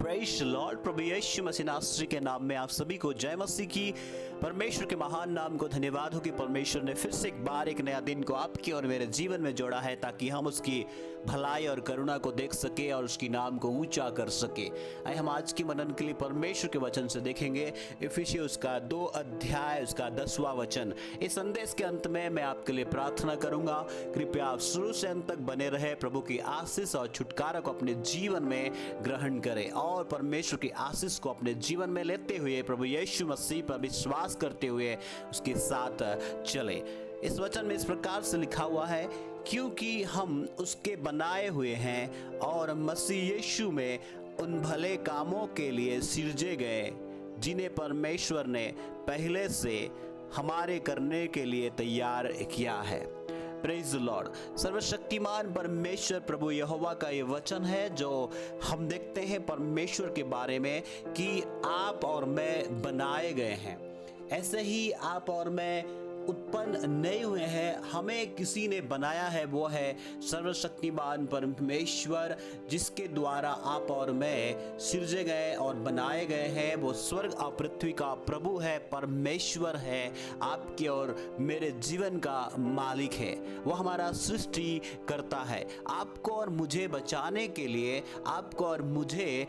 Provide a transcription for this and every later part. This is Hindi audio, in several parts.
Praise Lord. प्रभु यीशु मसीह नासरी के नाम में आप सभी को जय मसीह की। परमेश्वर के महान नाम को धन्यवाद हो कि परमेश्वर ने फिर से एक बार एक नया दिन को आपके और मेरे जीवन में जोड़ा है, ताकि हम उसकी भलाई और करुणा को देख सके और उसकी नाम को ऊंचा कर सके। आइए हम आज की मनन के लिए परमेश्वर के वचन से देखेंगे इफिसियों उसका 2 अध्याय उसका 10वां वचन। इस संदेश के अंत में मैं आपके लिए प्रार्थना करूंगा, कृपया आप शुरू से अंत तक बने रहे। प्रभु की आशीष और छुटकारा को अपने जीवन में ग्रहण करें और परमेश्वर की आशीष को अपने जीवन में लेते हुए प्रभु यीशु मसीह पर विश्वास करते हुए उसके साथ चले। इस वचन में इस प्रकार से लिखा हुआ है, क्योंकि हम उसके बनाए हुए हैं और मसीह यीशु में उन भले कामों के लिए सिरजे गए जिन्हें परमेश्वर ने पहले से हमारे करने के लिए तैयार किया है। Praise Lord. सर्वशक्तिमान परमेश्वर प्रभु यहोवा का ये वचन है जो हम देखते हैं परमेश्वर के बारे में कि आप और मैं बनाए गए हैं। ऐसे ही आप और मैं उत्पन्न नहीं हुए हैं, हमें किसी ने बनाया है, वो है सर्वशक्तिमान परमेश्वर, जिसके द्वारा आप और मैं सिरजे गए और बनाए गए हैं। वो स्वर्ग और पृथ्वी का प्रभु है, परमेश्वर है, आपके और मेरे जीवन का मालिक है। वो हमारा सृष्टि करता है। आपको और मुझे बचाने के लिए, आपको और मुझे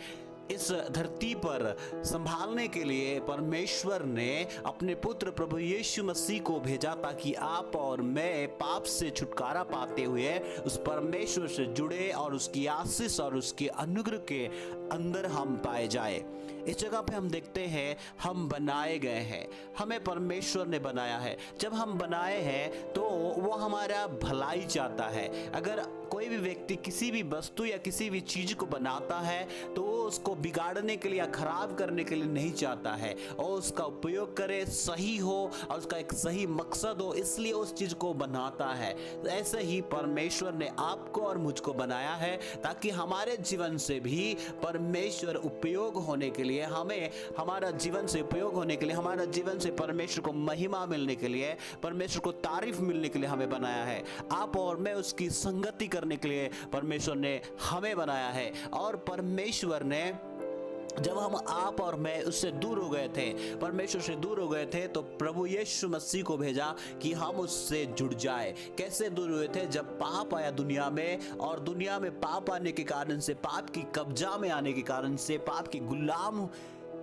इस धरती पर संभालने के लिए परमेश्वर ने अपने पुत्र प्रभु यीशु मसीह को भेजा, ताकि आप और मैं पाप से छुटकारा पाते हुए उस परमेश्वर से जुड़े और उसकी आशीष और उसके अनुग्रह के अंदर हम पाए जाए। इस जगह पे हम देखते हैं हम बनाए गए हैं, हमें परमेश्वर ने बनाया है। जब हम बनाए हैं तो वो हमारा भलाई चाहता है। अगर कोई भी व्यक्ति किसी भी वस्तु या किसी भी चीज को बनाता है तो वो उसको बिगाड़ने के लिए या खराब करने के लिए नहीं चाहता है, और उसका उपयोग करे, सही हो और उसका एक सही मकसद हो, इसलिए उस चीज को बनाता है। ऐसे ही परमेश्वर ने आपको और मुझको बनाया है, ताकि हमारे जीवन से भी परमेश्वर उपयोग होने के लिए, हमें हमारा जीवन से उपयोग होने के लिए, हमारा जीवन से परमेश्वर को महिमा मिलने के लिए, परमेश्वर को तारीफ मिलने के लिए हमें बनाया है। आप और मैं उसकी संगति करने के लिए परमेश्वर ने हमें बनाया है। और परमेश्वर ने जब हम आप और मैं उससे दूर हो गए थे, परमेश्वर से दूर हो गए थे, तो प्रभु यीशु मसीह को भेजा कि हम उससे जुड़ जाए। कैसे दूर हुए थे? जब पाप आया दुनिया में, और दुनिया में पाप आने के कारण से, पाप की कब्जा में आने के कारण से, पाप की गुलाम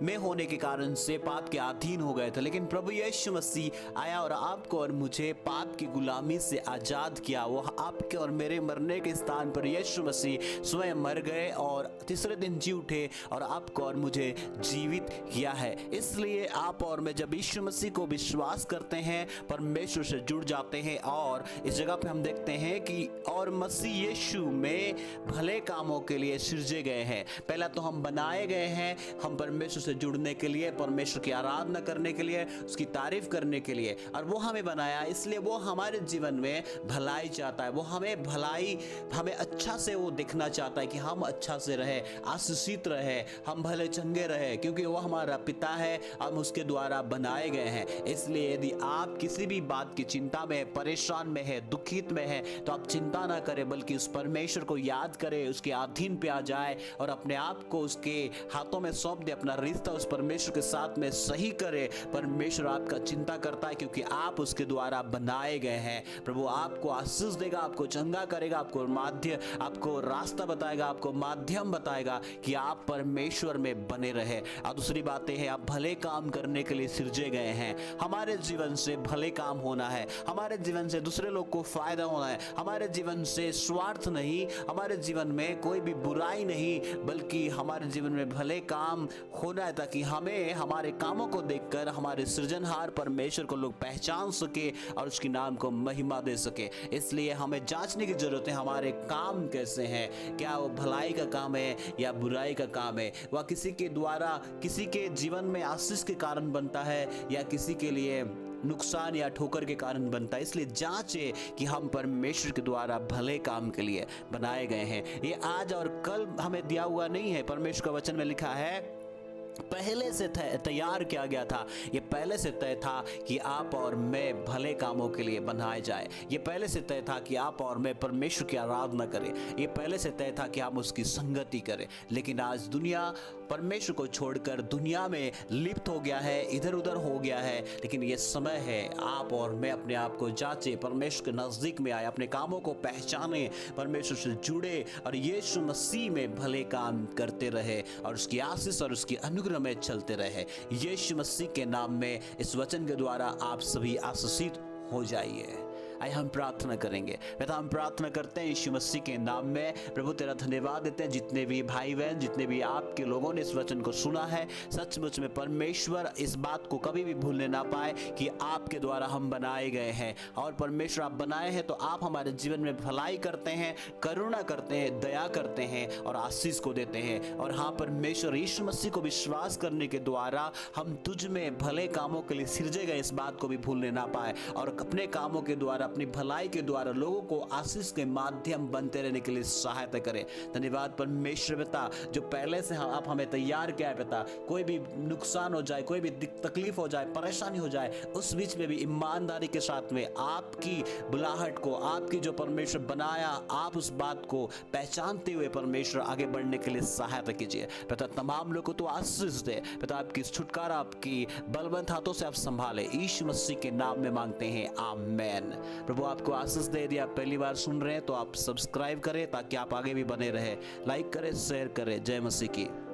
में होने के कारण से पाप के अधीन हो गए थे। लेकिन प्रभु यीशु मसीह आया और आपको और मुझे पाप की गुलामी से आजाद किया। वो आपके और मेरे मरने के स्थान पर यीशु मसीह स्वयं मर गए और तीसरे दिन जी उठे और आपको और मुझे जीवित किया है। इसलिए आप और मैं जब यीशु मसीह को विश्वास करते हैं, परमेश्वर से जुड़ जाते हैं। और इस जगह पे हम देखते हैं कि और मसीह यीशु में भले कामों के लिए सिरजे गए हैं। पहला तो हम बनाए गए हैं, हम परमेश्वर से जुड़ने के लिए, परमेश्वर की आराधना करने के लिए, उसकी तारीफ करने के लिए, और वो हमें बनाया, इसलिए वो हमारे जीवन में भलाई चाहता है। वो हमें भलाई, हमें अच्छा से वो देखना चाहता है कि हम अच्छा से रहे, आशीषित रहे, हम भले चंगे रहे, क्योंकि वो हमारा पिता है, हम उसके द्वारा बनाए गए हैं। इसलिए यदि आप किसी भी बात की चिंता में, परेशान में है, दुखित में है, तो आप चिंता ना करें, बल्कि उस परमेश्वर को याद करें, उसके अधीन पे आ जाए और अपने आप को उसके हाथों में सौंप दे, अपना रिश्ता उस परमेश्वर के साथ में सही करे। परमेश्वर आपका चिंता करता है, क्योंकि आप उसके द्वारा बनाए गए हैं। प्रभु आपको आशीष देगा, आपको चंगा करेगा, आपको रास्ता बताएगा, आपको माध्यम बताएगा कि आप परमेश्वर में बने रहे। और दूसरी बात है, आप भले काम करने के लिए सिरजे गए हैं। हमारे जीवन से भले काम होना है, हमारे जीवन से दूसरे लोग को फायदा होना है, हमारे जीवन से स्वार्थ नहीं, हमारे जीवन में कोई भी बुराई नहीं, बल्कि हमारे जीवन में भले काम होना है, ताकि हमें हमारे कामों को देखकर हमारे सृजनहार परमेश्वर को लोग पहचान सके और उसके नाम को महिमा दे सके। इसलिए हमें जांचने की जरूरत है, हमारे काम कैसे हैं, क्या वो भलाई का काम है या बुराई का काम है, वह किसी के द्वारा किसी के जीवन में आशीष के कारण बनता है या किसी के लिए नुकसान या ठोकर के कारण बनता है। इसलिए जांचे कि हम परमेश्वर के द्वारा भले काम के लिए बनाए गए हैं। ये आज और कल हमें दिया हुआ नहीं है। परमेश्वर का वचन में लिखा है पहले से तैयार किया गया था। ये पहले से तय था कि आप और मैं भले कामों के लिए बनाए जाए। ये पहले से तय था कि आप और मैं परमेश्वर की आराधना करें। ये पहले से तय था कि हम उसकी संगति करें। लेकिन आज दुनिया परमेश्वर को छोड़कर दुनिया में लिप्त हो गया है, इधर उधर हो गया है। लेकिन ये समय है आप और मैं अपने आप को जांचे, परमेश्वर के नज़दीक में आए, अपने कामों को पहचाने, परमेश्वर से जुड़े और यीशु मसीह में भले काम करते रहे और उसकी आशीष और उसकी अनुग्रह में चलते रहे। यीशु मसीह के नाम में इस वचन के द्वारा आप सभी आशीषित हो जाइए। आइए हम प्रार्थना करेंगे। पिता, हम प्रार्थना करते हैं यीशु मसीह के नाम में। प्रभु तेरा धन्यवाद देते हैं जितने भी भाई बहन, जितने भी आपके लोगों ने इस वचन को सुना है, सचमुच में परमेश्वर इस बात को कभी भी भूलने ना पाए कि आपके द्वारा हम बनाए गए हैं। और परमेश्वर आप बनाए हैं तो आप हमारे जीवन में भलाई करते हैं, करुणा करते हैं, दया करते हैं और आशीष को देते हैं। और हाँ परमेश्वर, यीशु मसीह को विश्वास करने के द्वारा हम तुझ में भले कामों के लिए सिरजे गए, इस बात को भी भूलने ना पाए और अपने कामों के द्वारा, अपनी भलाई के द्वारा लोगों को आशीष के माध्यम बनते रहने के लिए सहायता करें। धन्यवाद परमेश्वर पिता, जो पहले से आप हमें तैयार किया है पिता। कोई भी नुकसान हो जाए, कोई भी तकलीफ हो जाए, परेशानी हो जाए, उस बीच में भी ईमानदारी के साथ में आपकी बुलाहट को, आपकी जो परमेश्वर बनाया, आप उस बात को पहचानते हुए परमेश्वर आगे बढ़ने के लिए सहायता कीजिए पिता। तमाम लोगों को तो आशीष दे पिता, आपकी छुटकारा आपकी बलवंत हाथों से आप संभाले, यीशु मसीह के नाम में मांगते हैं, आमेन। प्रभु आपको आशीष दे। यदि आप पहली बार सुन रहे हैं तो आप सब्सक्राइब करें ताकि आप आगे भी बने रहे। लाइक करें, शेयर करें। जय मसीह की।